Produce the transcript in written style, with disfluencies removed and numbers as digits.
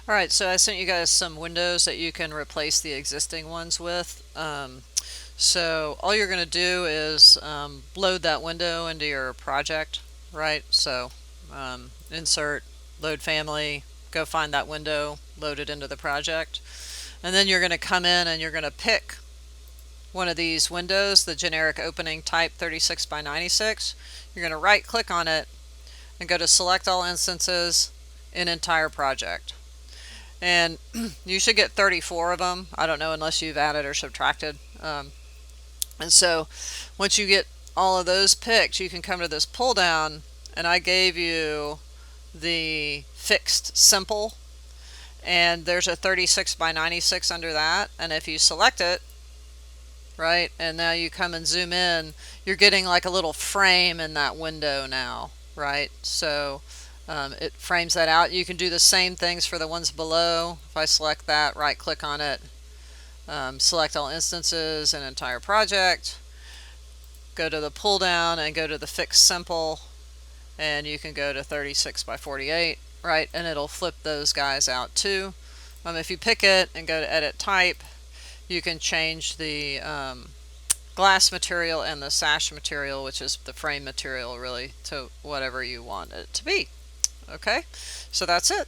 All right, so I sent you guys some windows that you can replace the existing ones with. So all you're going to do is load that window into your project, right? So insert, load family, go find that window, load it into the project. And then you're going to come in and you're going to pick one of these windows, the generic opening type 36 by 96. You're going to right click on it and go to select all instances in entire project. And you should get 34 of them. I don't know unless you've added or subtracted. And so once you get all of those picked, you can come to this pull down, and I gave you the fixed simple, and there's a 36 by 96 under that. And if you select it, right, and now you come and zoom in, you're getting like a little frame in that window now, right? So it frames that out. You can do the same things for the ones below. If I select that, right click on it, select all instances and entire project, go to the pull down and go to the fix simple, and you can go to 36 by 48, right, and it'll flip those guys out too. If you pick it and go to edit type, you can change the glass material and the sash material, which is the frame material, really, to whatever you want it to be. Okay, so that's it.